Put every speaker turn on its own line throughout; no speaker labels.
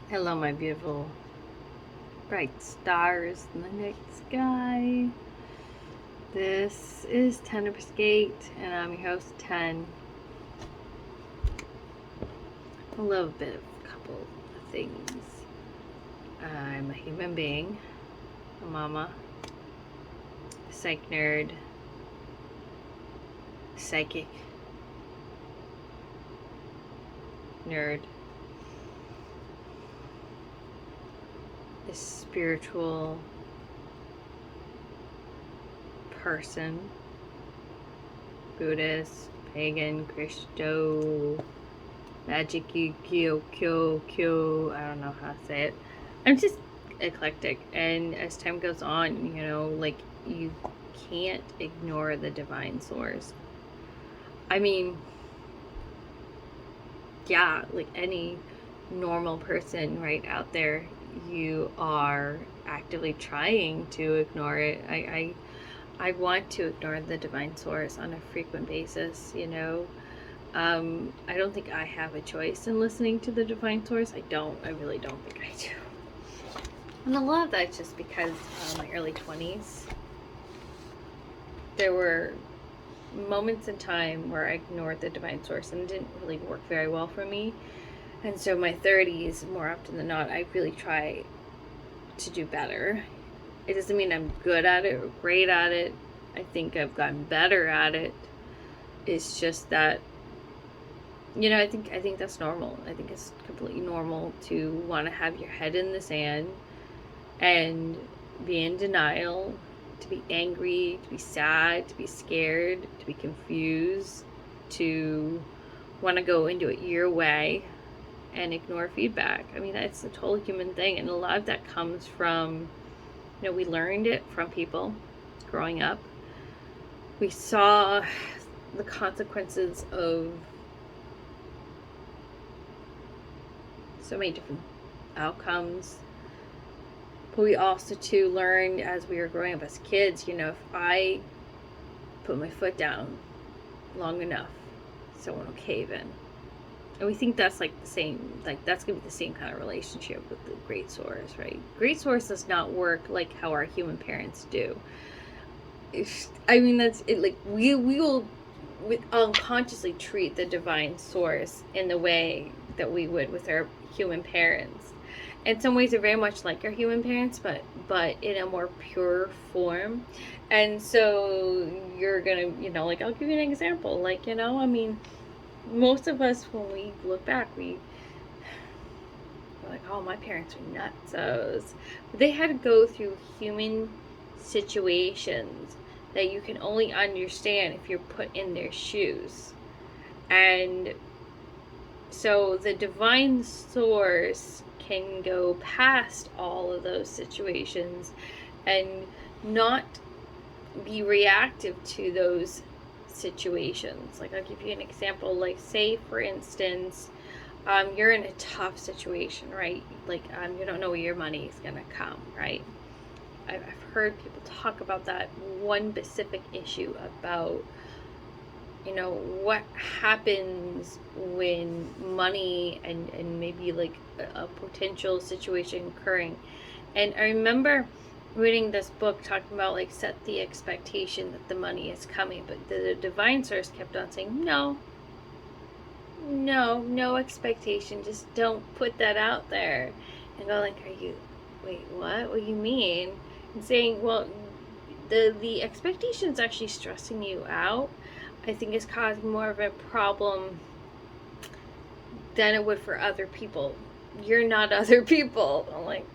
Hello, my beautiful bright stars in the night sky. This is Tenebrisgate, and I'm your host, Ten. A little bit of a couple of things. I'm a human being, a mama, a psych nerd, psychic nerd, a spiritual person, Buddhist, pagan, Christo, magic, kyo, I don't know how to say it. I'm just eclectic, and as time goes on, you can't ignore the divine source. I mean, yeah, like any normal person right out there, you are actively trying to ignore it. I want to ignore the divine source on a frequent basis, I don't think I have a choice in listening to the divine source. I really don't think I do. And a lot of that's just because in my early 20s, there were moments in time where I ignored the divine source and it didn't really work very well for me. And so my 30s, more often than not, I really try to do better. It doesn't mean I'm good at it or great at it. I think I've gotten better at it. It's just that, I think that's normal. I think it's completely normal to want to have your head in the sand and be in denial, to be angry, to be sad, to be scared, to be confused, to want to go and do it your way and ignore feedback. I mean, that's a total human thing, and a lot of that comes from, we learned it from people growing up. We saw the consequences of so many different outcomes. But we also too learned as we were growing up as kids, if I put my foot down long enough, someone will cave in. And we think that's like the same, like that's gonna be the same kind of relationship with the great source, right? Great source does not work like how our human parents do. That's it. Like we will unconsciously treat the divine source in the way that we would with our human parents. In some ways, they're very much like our human parents, but in a more pure form. And so you're gonna, like I'll give you an example. Most of us when we look back, we're like, oh, my parents were nutsos. But they had to go through human situations that you can only understand if you're put in their shoes. And so the divine source can go past all of those situations and not be reactive to those situations. Like, I'll give you an example. Like, say, for instance, you're in a tough situation, right? Like, you don't know where your money is going to come, right? I've heard people talk about that one specific issue about, what happens when money and maybe like a potential situation occurring. And I remember reading this book talking about like set the expectation that the money is coming, but the divine source kept on saying no expectation, just don't put that out there. And go like, wait, what do you mean? And saying, well, the expectation is actually stressing you out. I think is causing more of a problem than it would for other people. You're not other people. I'm like,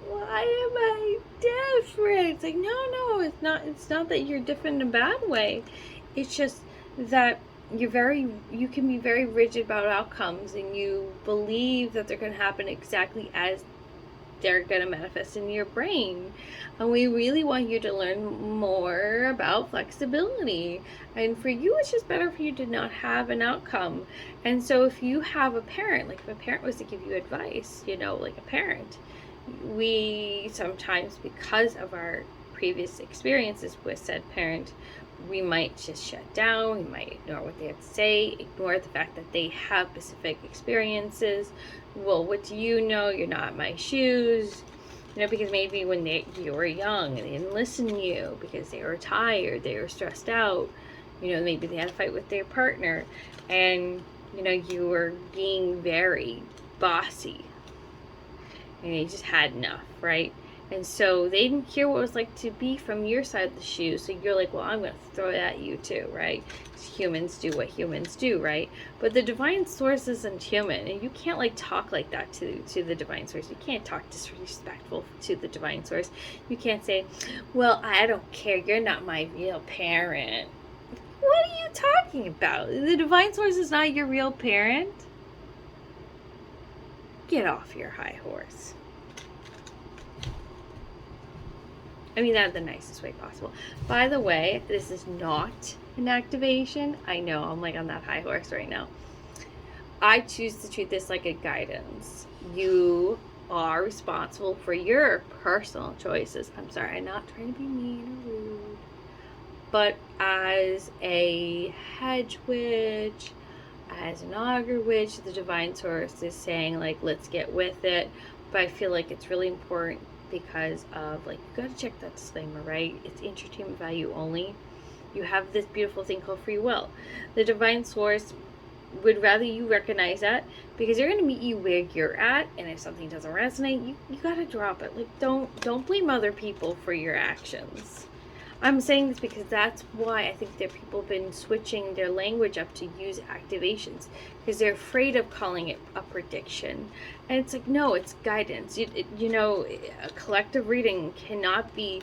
why am I different? It's like, no, it's not that you're different in a bad way. It's just that you can be very rigid about outcomes, and you believe that they're going to happen exactly as they're going to manifest in your brain. And we really want you to learn more about flexibility. And for you, it's just better for you to not have an outcome. And so if you have a parent, like if a parent was to give you advice, like a parent, we sometimes, because of our previous experiences with said parent, we might just shut down, we might ignore what they have to say, ignore the fact that they have specific experiences. Well, what do you know? You're not in my shoes. Because maybe when you were young and they didn't listen to you because they were tired, they were stressed out, maybe they had a fight with their partner, and you were being very bossy and you just had enough, right? And so they didn't hear what it was like to be from your side of the shoe. So you're like, well, I'm going to throw it at you too, right? Humans do what humans do, right? But the divine source isn't human. And you can't talk like that to the divine source. You can't talk disrespectful to the divine source. You can't say, well, I don't care. You're not my real parent. What are you talking about? The divine source is not your real parent. Get off your high horse. I mean that in the nicest way possible. By the way, this is not an activation. I know, I'm on that high horse right now. I choose to treat this like a guidance. You are responsible for your personal choices. I'm sorry, I'm not trying to be mean or rude. But as a hedge witch, as an augur witch, the divine source is saying, let's get with it. But I feel like it's really important because of, you got to check that disclaimer, right? It's entertainment value only. You have this beautiful thing called free will. The divine source would rather you recognize that, because they're going to meet you where you're at, and if something doesn't resonate, you got to drop it. Don't blame other people for your actions. I'm saying this because that's why I think that people have been switching their language up to use activations, because they're afraid of calling it a prediction. And it's no, it's guidance. A collective reading cannot be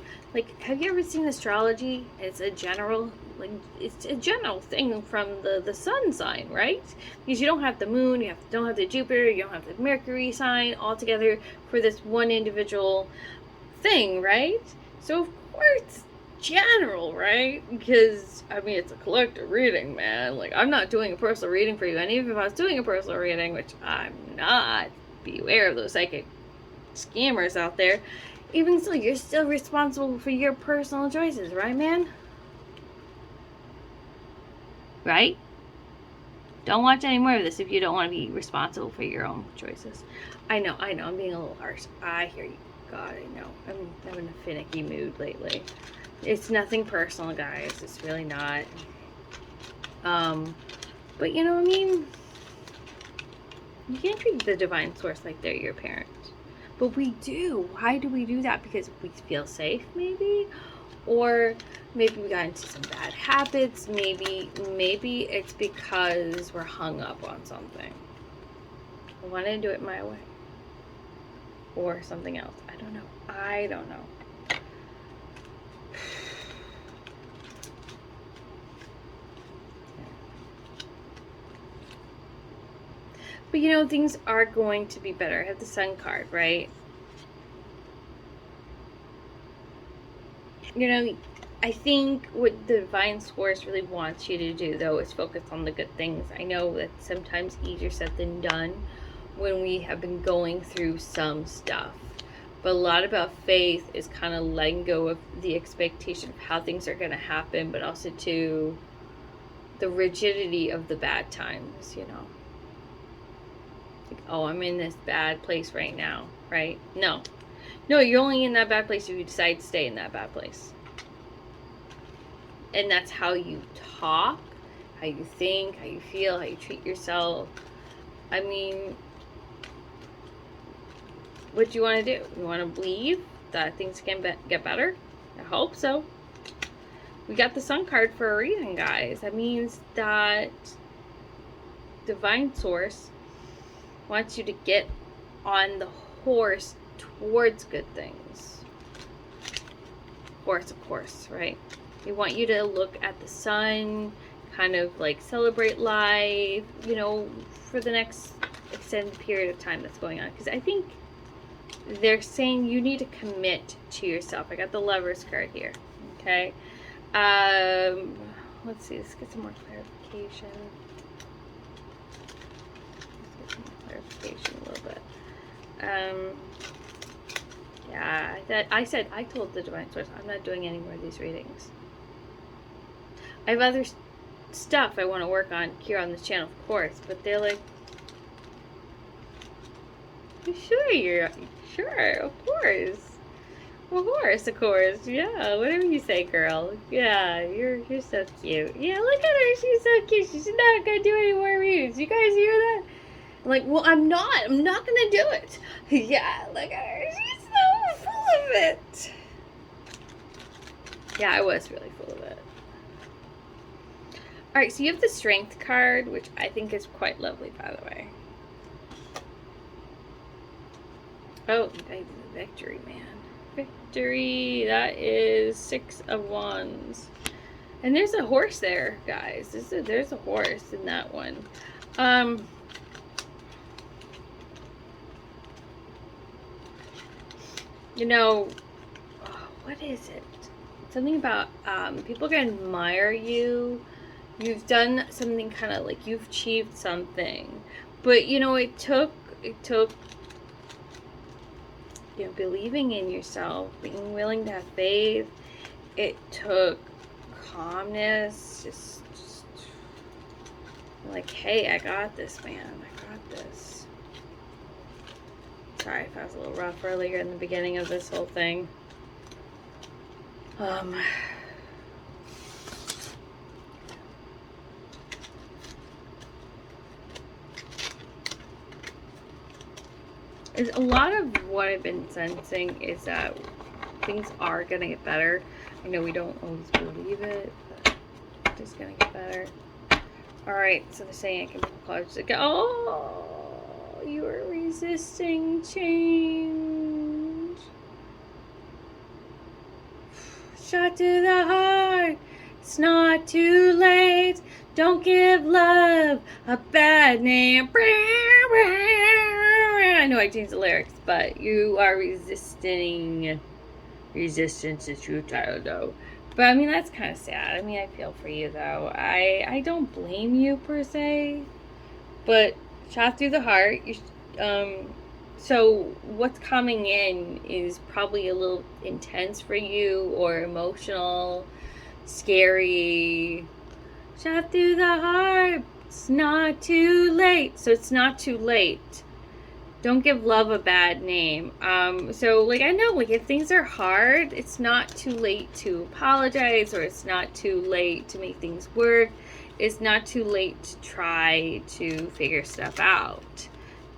have you ever seen astrology? It's a general thing from the sun sign, right? Because you don't have the moon, don't have the Jupiter, you don't have the Mercury sign all together for this one individual thing, right? So of course general, right? Because it's a collective reading, man. I'm not doing a personal reading for you. And even if I was doing a personal reading, which I'm not, beware of those psychic scammers out there, even so, you're still responsible for your personal choices, right, man? Right? Don't watch any more of this if you don't want to be responsible for your own choices. I know, I'm being a little harsh. I hear you. God, I know. I'm in a finicky mood lately. It's nothing personal, guys. It's really not. But you can't treat the divine source like they're your parent. But we do. Why do we do that? Because we feel safe, maybe? Or maybe we got into some bad habits. Maybe it's because we're hung up on something. I want to do it my way. Or something else. I don't know. But things are going to be better. I have the Sun card, right? I think what the divine source really wants you to do, though, is focus on the good things. I know that's sometimes easier said than done when we have been going through some stuff. But a lot about faith is kind of letting go of the expectation of how things are going to happen, but also to the rigidity of the bad times, oh, I'm in this bad place right now, right? No, you're only in that bad place if you decide to stay in that bad place. And that's how you talk, how you think, how you feel, how you treat yourself. What do you want to do? You want to believe that things can get better? I hope so. We got the Sun card for a reason, guys. That means that divine source wants you to get on the horse towards good things. Of course, right? They want you to look at the sun, kind of celebrate life, for the next extended period of time that's going on. Because I think they're saying you need to commit to yourself. I got the Lovers card here, okay? Let's see, let's get some more clarification. A little bit. Yeah, I told the divine source I'm not doing any more of these readings. I have other stuff I want to work on here on this channel, of course, but they're like, sure, of course, yeah, whatever you say, girl. Yeah, you're so cute. Yeah, look at her, she's so cute. She's not gonna do any more reads. You guys hear that? I'm like, well, I'm not gonna do it. Yeah, look at her, she's so full of it. Yeah, I was really full of it. Alright, so you have the strength card, which I think is quite lovely, by the way. Oh, victory, man. Victory. That is 6 of Wands. And there's a horse there, guys. There's a horse in that one. You know, what is it? Something about people can admire you. You've done something kind of like you've achieved something. But you know, it took you know, believing in yourself, being willing to have faith. It took calmness, just like, hey, I got this, man. I got this. Sorry if I was a little rough earlier in the beginning of this whole thing. A lot of what I've been sensing is that things are going to get better. I know we don't always believe it, but it's just going to get better. Alright, so they're saying I can pull cards again. Oh, you are resisting change. Shot to the heart. It's not too late. Don't give love a bad name. I know I changed the lyrics, but you are resisting. Resistance is futile, though. But I mean, that's kind of sad. I mean, I feel for you, though. I don't blame you per se, but shot through the heart. So what's coming in is probably a little intense for you, or emotional, scary. Shot through the heart. It's not too late. So it's not too late. Don't give love a bad name. So, like, I know, like, if things are hard, it's not too late to apologize, or it's not too late to make things work. It's not too late to try to figure stuff out,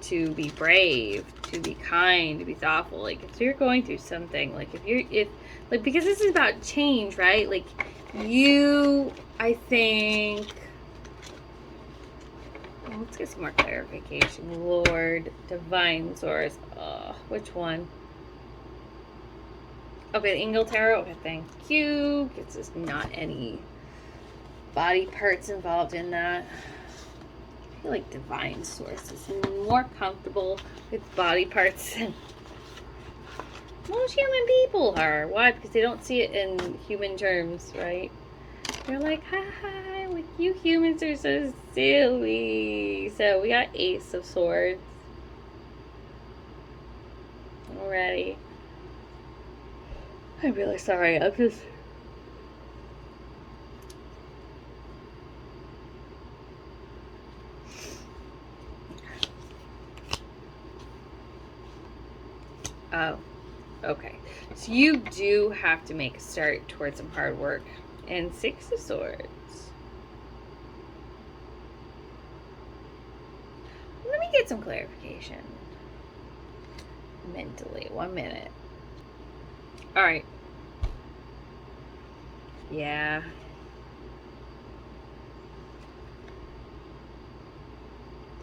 to be brave, to be kind, to be thoughtful. Like, if you're going through something, like, because this is about change, right? Like, I think... Let's get some more clarification. Lord, Divine Source. Which one? Okay, the Angel Tarot. Okay, thank you. Gets us not any body parts involved in that. I feel like Divine Source is more comfortable with body parts than most human people are. Why? Because they don't see it in human terms, right? They're like, hi, like, you humans are so silly. So we got Ace of Swords already. I'm really sorry. I'm just... Oh, okay. So you do have to make a start towards some hard work. And 6 of Swords. Let me get some clarification. Mentally. 1 minute. Alright. Yeah.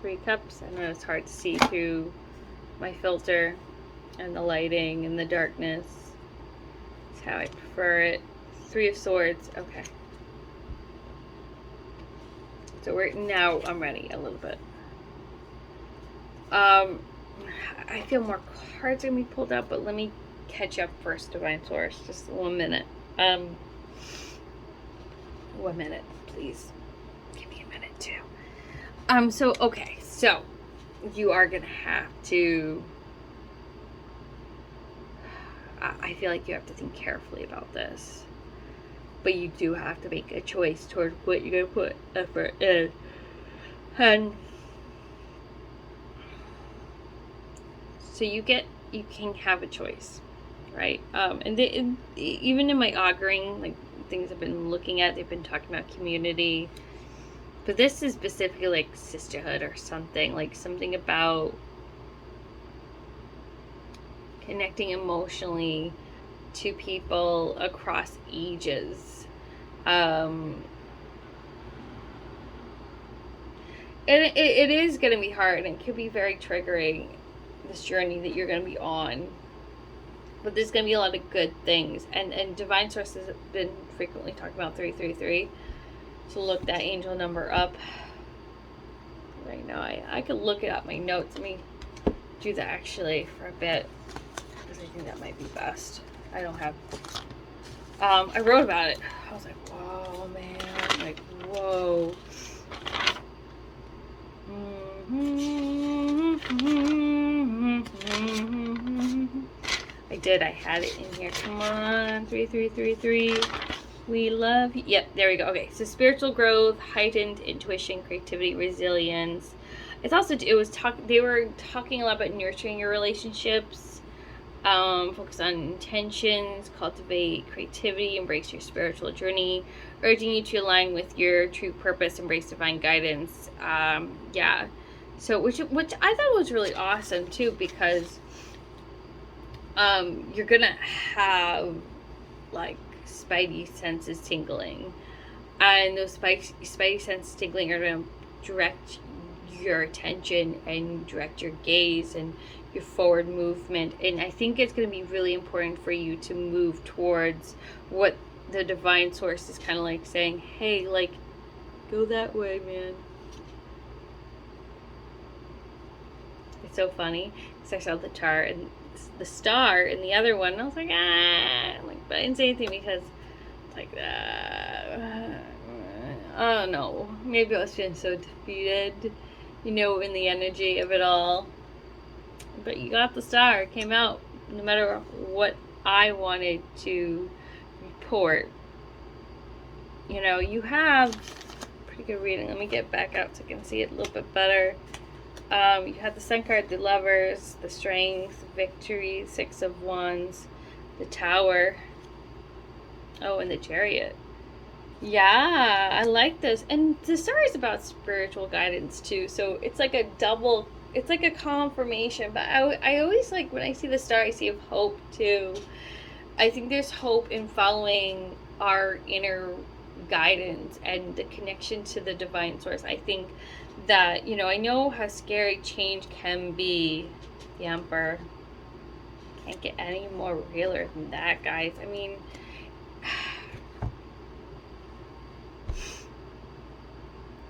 Three Cups. I know it's hard to see through my filter and the lighting and the darkness. It's how I prefer it. 3 of Swords. Okay. So I'm ready a little bit. I feel more cards are gonna be pulled out, but let me catch up first, Divine Source. Just 1 minute. 1 minute, please. Give me a minute too. Okay, so you are gonna have to... I feel like you have to think carefully about this. but you do have to make a choice toward what you're going to put effort in. And so you can have a choice, right? Even in my auguring, like things I've been looking at, they've been talking about community, but this is specifically like sisterhood or something, like something about connecting emotionally to people across ages. And it is going to be hard, and it could be very triggering, this journey that you're going to be on. But there's going to be a lot of good things. And Divine Source has been frequently talking about 333. So look that angel number up. Right now, I could look it up, my notes. Let me do that actually for a bit, because I think that might be best. I don't have... I wrote about it. I was like, whoa, man. Like, whoa. I did. I had it in here. Come on. 3333. We love you. Yep, there we go. Okay, so spiritual growth, heightened intuition, creativity, resilience. It's also, they were talking a lot about nurturing your relationships, focus on intentions, cultivate creativity, embrace your spiritual journey, urging you to align with your true purpose, embrace divine guidance. Yeah. So, which I thought was really awesome too, because you're gonna have like spidey senses tingling, and those spidey senses tingling are going to direct your attention and direct your gaze and your forward movement. And I think it's going to be really important for you to move towards what the Divine Source is kind of like saying, hey, like, go that way, man. It's so funny because I saw the chart and the star in the other one, and I was like, but I didn't say anything because like I don't know, maybe I was feeling so defeated, in the energy of it all. But you got the star. It came out no matter what I wanted to report. You have pretty good reading. Let me get back out so I can see it a little bit better. You have the Sun card, the Lovers, the Strength, Victory, Six of Wands, the Tower. Oh, and the Chariot. Yeah, I like this. And the star is about spiritual guidance too. So it's like it's like a confirmation. But I always like, when I see the star, I see hope too. I think there's hope in following our inner guidance and the connection to the Divine Source. I think that, I know how scary change can be. The Emperor. Can't get any more realer than that, guys. I mean,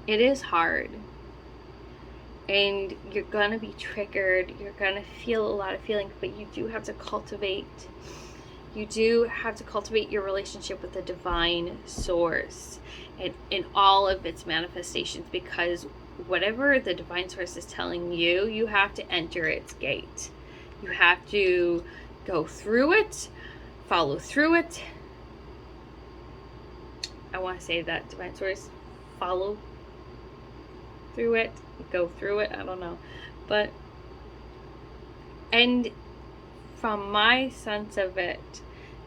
it is hard. And you're going to be triggered. You're going to feel a lot of feelings, but you do have to cultivate. You do have to cultivate your relationship with the Divine Source and in all of its manifestations, because whatever the Divine Source is telling you, you have to enter its gate. You have to go through it, follow through it. I want to say that, Divine Source, follow through it, go through it, I don't know. And from my sense of it,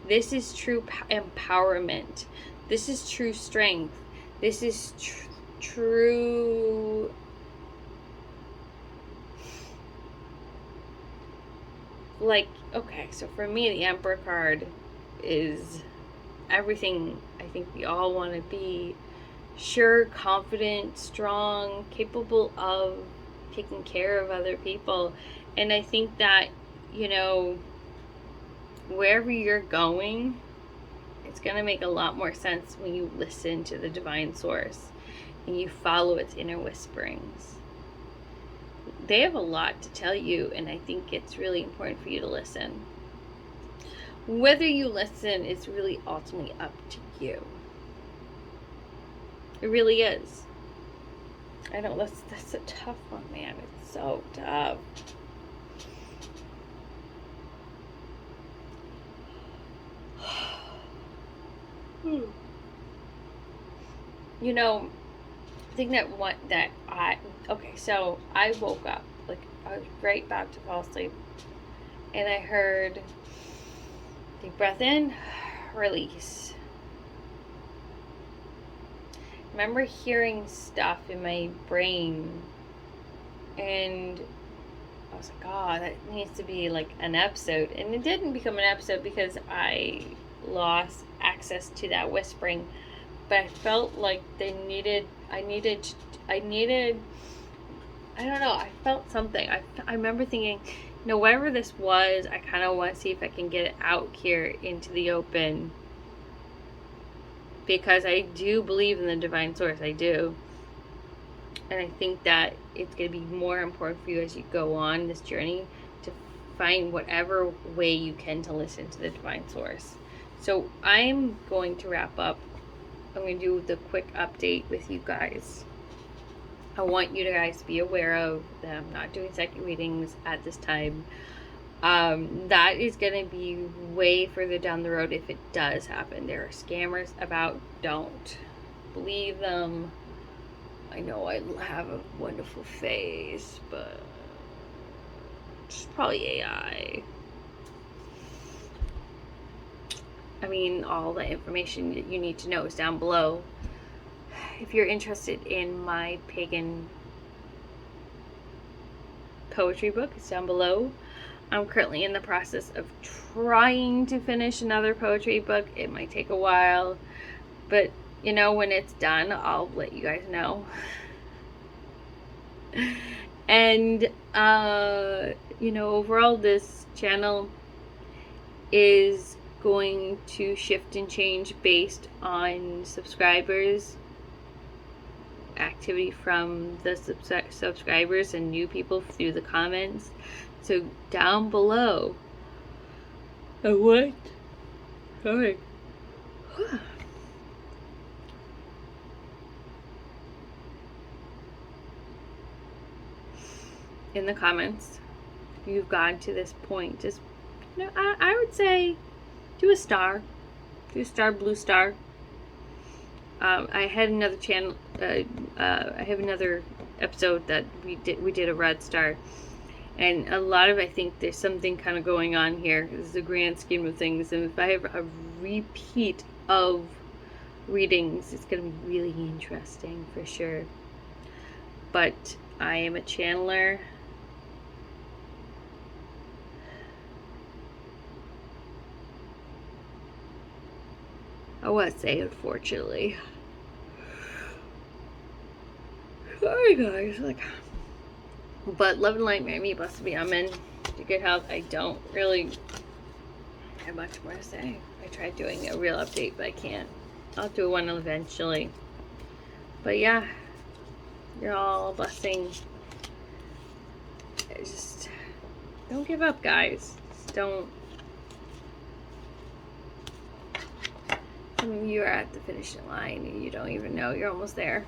this is true empowerment. This is true strength. This is true like, okay, so for me, the Emperor card is everything I think we all want to be. Sure, confident, strong, capable of taking care of other people. And I think that, wherever you're going, it's going to make a lot more sense when you listen to the Divine Source and you follow its inner whisperings. They have a lot to tell you, and I think it's really important for you to listen. Whether you listen is really ultimately up to you. It really is. I know that's a tough one, man. It's so tough. You know, I think okay, so I woke up, like, I was right about to fall asleep, and I heard deep breath in, release. I remember hearing stuff in my brain, and I was like, oh, that needs to be like an episode. And it didn't become an episode because I lost access to that whispering. But I felt like I don't know, I felt something. I remember thinking, whatever this was, I kind of want to see if I can get it out here into the open. Because I do believe in the divine source, I do. And I think that it's going to be more important for you as you go on this journey to find whatever way you can to listen to the divine source. So I'm going to wrap up. I'm going to do the quick update with you guys. I want you guys to be aware of that I'm not doing second readings at this time. That is going to be way further down the road if it does happen. There are scammers about. Don't believe them. I know I have a wonderful face, but it's probably AI. I mean, all the information that you need to know is down below. If you're interested in my pagan poetry book, it's down below. I'm currently in the process of trying to finish another poetry book. It might take a while, but when it's done, I'll let you guys know. And overall, this channel is going to shift and change based on subscribers, activity from the subscribers and new people through the comments. So down below, in the comments, you've gotten to this point, just I would say do a star, blue star. I had another channel. I have another episode that we did a red star, and a lot of, I think there's something kind of going on here. This is the grand scheme of things, and if I have a repeat of readings, it's going to be really interesting for sure. But I am a channeler. I want to say, unfortunately. Sorry, guys. But love and light, marry me, blessed be, amen. To good health. I don't really have much more to say. I tried doing a real update, but I can't. I'll do one eventually. But yeah, you're all a blessing. Just don't give up, guys. Just don't. Some of you are at the finishing line and you don't even know you're almost there.